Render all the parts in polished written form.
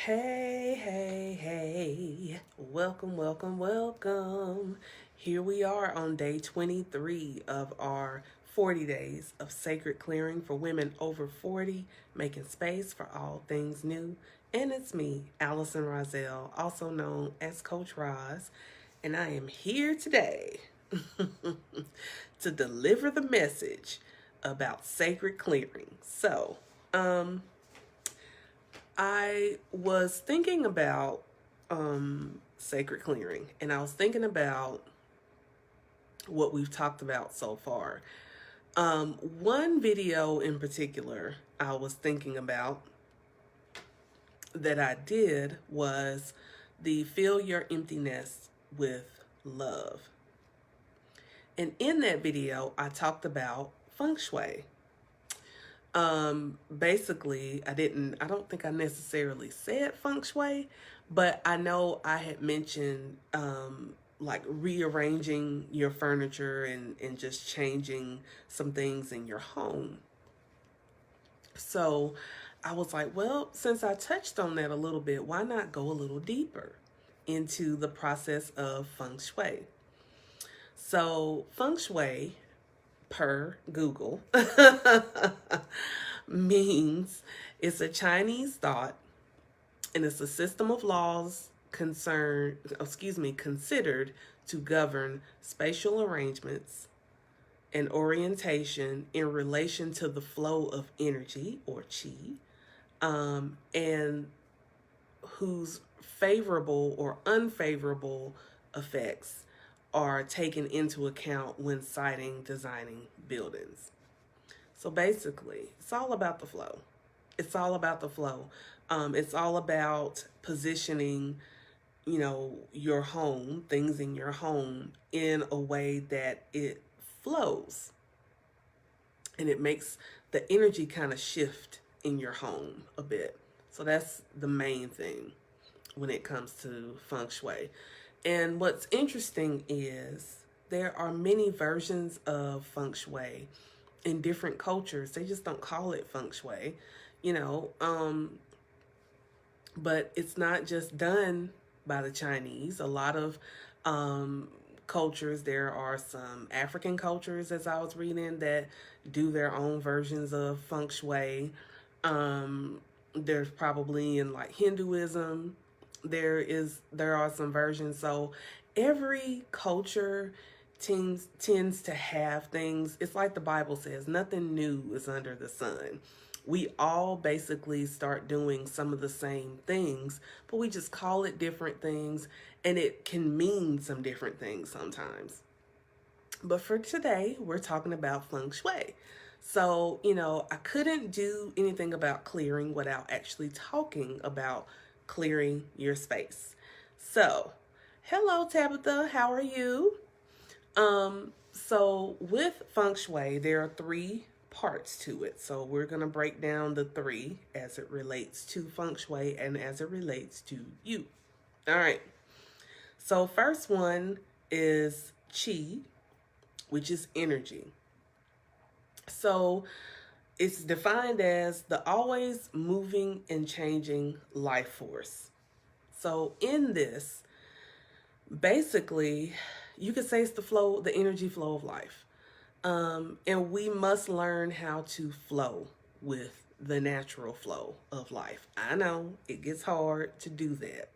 Hey, hey, hey. Welcome, welcome, welcome. Here we are on day 23 of our 40 days of sacred clearing for women over 40, making space for all things new. And it's me, Allison Rozelle, also known as Coach Roz, and I am here today to deliver the message about sacred clearing. Um, I was thinking about sacred clearing, and I was thinking about what we've talked about so far. One video in particular I was thinking about that I did was the Fill Your Emptiness with Love. And in that video, I talked about Feng Shui. Basically, I don't think I necessarily said Feng Shui, but I know I had mentioned like rearranging your furniture and just changing some things in your home. So I was like, well, since I touched on that a little bit, why not go a little deeper into the process of Feng Shui? So Feng Shui, per Google, means it's a Chinese thought, and it's a system of laws considered to govern spatial arrangements and orientation in relation to the flow of energy or qi, and whose favorable or unfavorable effects are taken into account when siting, designing buildings. So basically, it's all about the flow. It's all about the flow. It's all about positioning, your home, things in your home in a way that it flows and it makes the energy kind of shift in your home a bit. So that's the main thing when it comes to Feng Shui. And what's interesting is there are many versions of Feng Shui in different cultures. They just don't call it Feng Shui, you know. But it's not just done by the Chinese. A lot of cultures, there are some African cultures, as I was reading, that do their own versions of Feng Shui. There's probably in like Hinduism, there are some versions. So every culture tends to have things. It's like the Bible says, nothing new is under the sun. We all basically start doing some of the same things, but we just call it different things, and it can mean some different things sometimes. But for today, we're talking about Feng Shui. So, I couldn't do anything about clearing without actually talking about clearing your space. So, hello Tabitha, how are you? So with Feng Shui, there are three parts to it. So we're going to break down the three as it relates to Feng Shui and as it relates to you. All right. So first one is Qi, which is energy. So it's defined as the always moving and changing life force. So in this, basically, you could say it's the energy flow of life. And we must learn how to flow with the natural flow of life. I know it gets hard to do that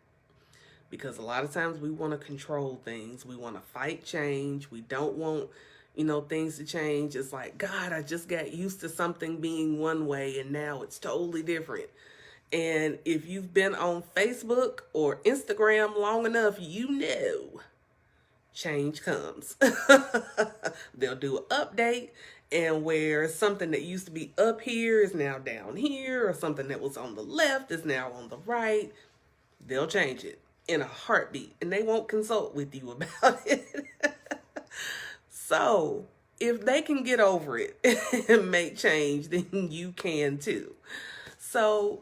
because a lot of times we want to control things. We want to fight change. We don't want, things to change. It's like, God, I just got used to something being one way and now it's totally different. And if you've been on Facebook or Instagram long enough, you know change comes. They'll do an update, and where something that used to be up here is now down here, or something that was on the left is now on the right. They'll change it in a heartbeat, and they won't consult with you about it. So if they can get over it and make change, then you can too. So,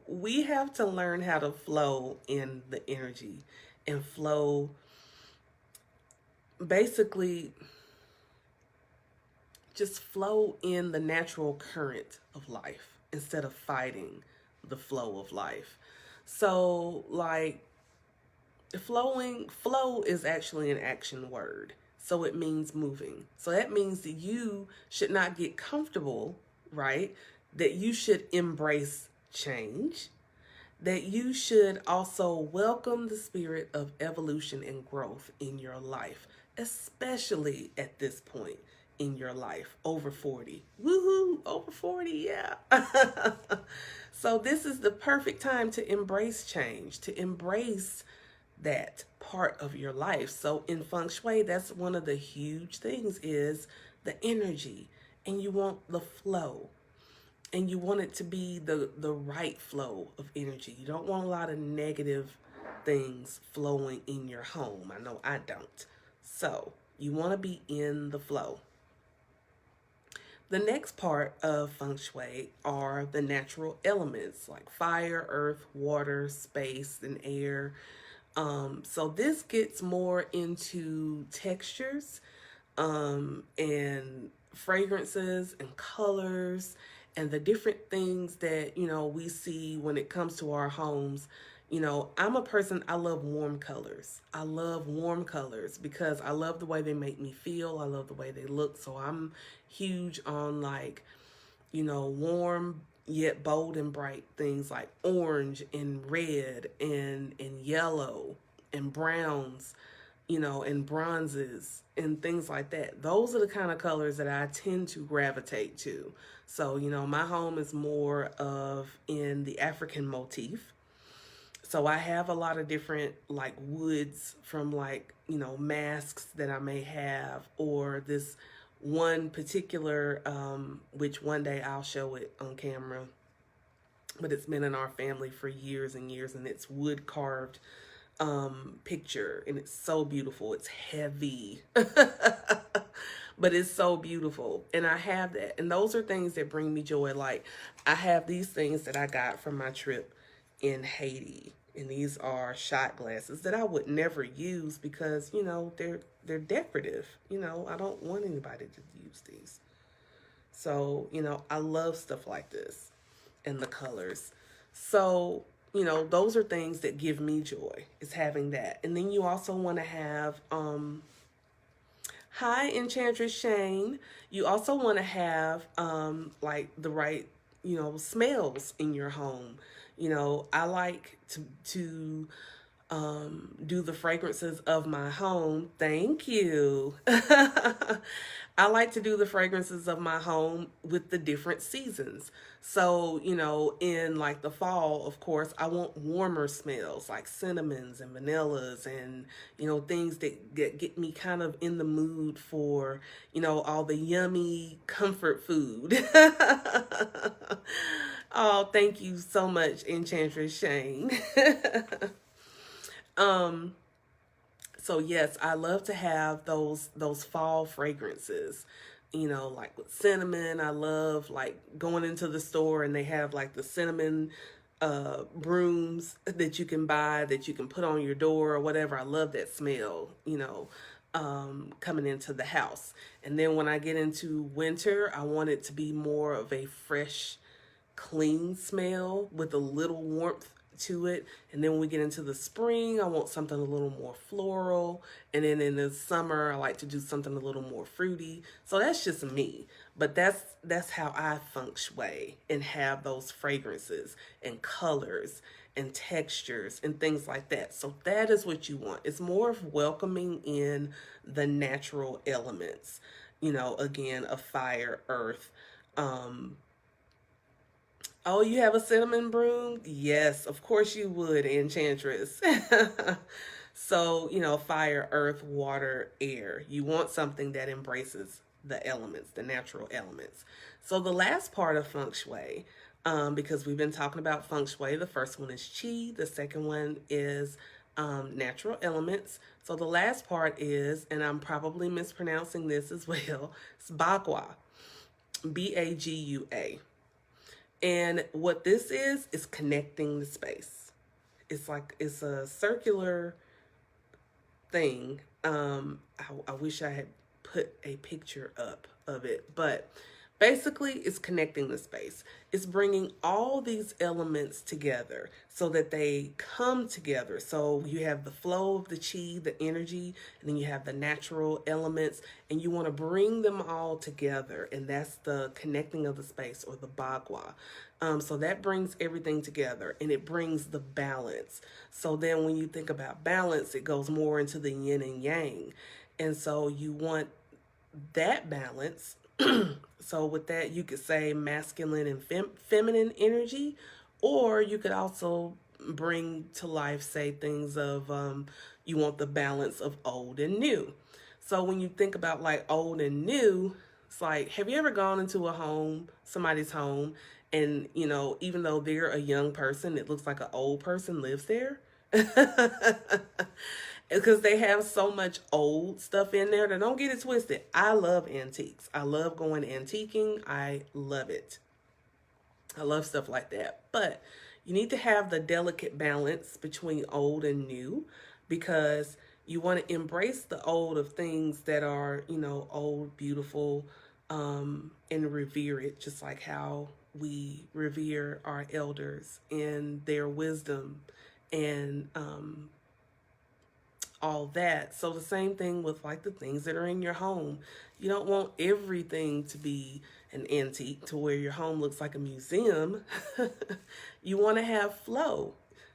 we have to learn how to flow in the energy and flow, basically just flow in the natural current of life instead of fighting the flow of life. So like flow is actually an action word. So it means moving. So that means that you should not get comfortable, right? That you should embrace change, that you should also welcome the spirit of evolution and growth in your life, especially at this point in your life, over 40. Woohoo, over 40, yeah. So this is the perfect time to embrace change, to embrace that part of your life. So in Feng Shui, that's one of the huge things is the energy, and you want the flow, and you want it to be the right flow of energy. You don't want a lot of negative things flowing in your home. I know I don't. So you want to be in the flow. The next part of Feng Shui are the natural elements like fire, earth, water, space, and air. So this gets more into textures, and fragrances and colors and the different things that, we see when it comes to our homes. I'm a person, I love warm colors. I love warm colors because I love the way they make me feel. I love the way they look. So I'm huge on like, warm yet bold and bright things like orange and red and yellow and browns, and bronzes and things like that. Those are the kind of colors that I tend to gravitate to. So, my home is more of in the African motif. So I have a lot of different like woods from like, masks that I may have, or this one particular, which one day I'll show it on camera, but it's been in our family for years and years, and it's wood carved picture, and it's so beautiful. It's heavy, but it's so beautiful, and I have that, and those are things that bring me joy. Like I have these things that I got from my trip in Haiti, and these are shot glasses that I would never use because they're decorative. I don't want anybody to use these. So I love stuff like this and the colors. So those are things that give me joy, is having that. And then you also want to have hi Enchantress Shane. You also want to have like the right smells in your home. I like to do the fragrances of my home. Thank you. I like to do the fragrances of my home with the different seasons. So, in like the fall, of course, I want warmer smells like cinnamons and vanillas and, things that get me kind of in the mood for, all the yummy comfort food. Oh, thank you so much, Enchantress Shane. So yes, I love to have those fall fragrances, like with cinnamon. I love like going into the store and they have like the cinnamon brooms that you can buy that you can put on your door or whatever. I love that smell, coming into the house. And then when I get into winter, I want it to be more of a fresh, clean smell with a little warmth to it. And then when we get into the spring, I want something a little more floral. And then in the summer, I like to do something a little more fruity. So that's just me. But that's how I feng shui and have those fragrances and colors and textures and things like that. So that is what you want. It's more of welcoming in the natural elements, again, of fire, earth, oh, you have a cinnamon broom? Yes, of course you would, Enchantress. So, fire, earth, water, air. You want something that embraces the elements, the natural elements. So the last part of Feng Shui, because we've been talking about Feng Shui, the first one is Qi, the second one is natural elements. So the last part is, and I'm probably mispronouncing this as well, it's Bagua, Bagua. And what this is connecting the space. It's a circular thing. I wish I had put a picture up of it, but Basically, it's connecting the space. It's bringing all these elements together so that they come together. So you have the flow of the chi, the energy, and then you have the natural elements, and you want to bring them all together. And that's the connecting of the space, or the bagua. So that brings everything together, and it brings the balance. So then when you think about balance, it goes more into the yin and yang. And so you want that balance. So with that, you could say masculine and feminine energy, or you could also bring to life, say things of you want the balance of old and new. So when you think about like old and new, it's like, have you ever gone into a home, somebody's home, and even though they're a young person, it looks like an old person lives there? Because they have so much old stuff in there. That, don't get it twisted, I love antiques. I love going antiquing. I love it. I love stuff like that. But you need to have the delicate balance between old and new, because you want to embrace the old of things that are, old, beautiful, and revere it, just like how we revere our elders and their wisdom and all that. So the same thing with like the things that are in your home. You don't want everything to be an antique to where your home looks like a museum. You want to have flow.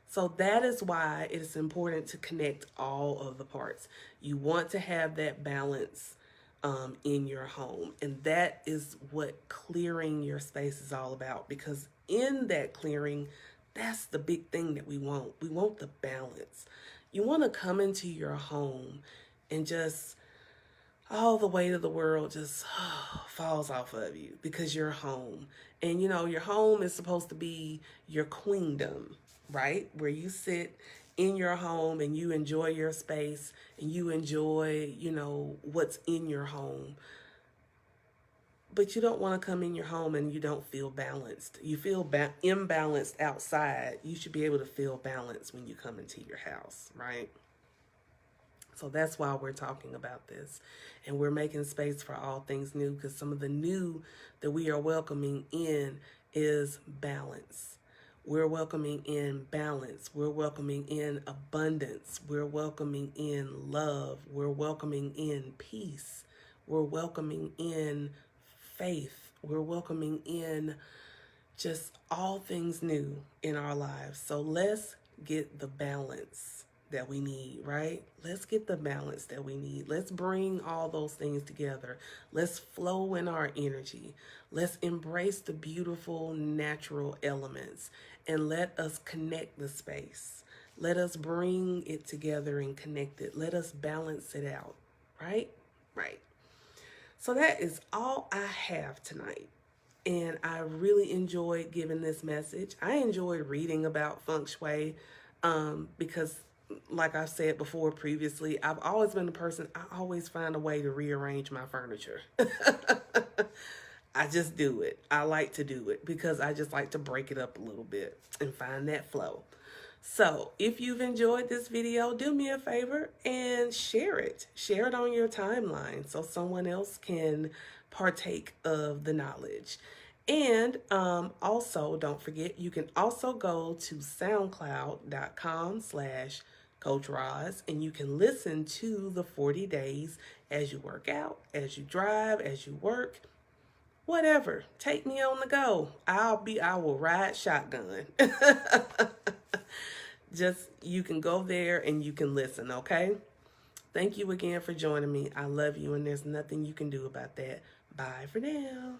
So that is why it is important to connect all of the parts. You want to have that balance in your home. And that is what clearing your space is all about, because in that clearing, that's the big thing that we want. We want the balance. You want to come into your home and just all the weight of the world just falls off of you, because you're home. And your home is supposed to be your queendom, right? Where you sit in your home and you enjoy your space and you enjoy, what's in your home. But you don't want to come in your home and you don't feel balanced. You feel imbalanced outside. You should be able to feel balanced when you come into your house, right? So that's why we're talking about this. And we're making space for all things new, because some of the new that we are welcoming in is balance. We're welcoming in balance. We're welcoming in abundance. We're welcoming in love. We're welcoming in peace. We're welcoming in faith. We're welcoming in just all things new in our lives. So let's get the balance that we need, right? Let's get the balance that we need. Let's bring all those things together. Let's flow in our energy. Let's embrace the beautiful natural elements, and let us connect the space. Let us bring it together and connect it. Let us balance it out, right? Right. So that is all I have tonight. And I really enjoyed giving this message. I enjoyed reading about Feng Shui because, like I've said before previously, I've always been a person, I always find a way to rearrange my furniture. I just do it. I like to do it because I just like to break it up a little bit and find that flow. So if you've enjoyed this video, do me a favor and share it. Share it on your timeline so someone else can partake of the knowledge. And also, don't forget, you can also go to soundcloud.com/Coach Roz, and you can listen to the 40 days as you work out, as you drive, as you work, whatever. Take me on the go. I will ride shotgun. Just, you can go there and you can listen, okay? Thank you again for joining me. I love you, and there's nothing you can do about that. Bye for now.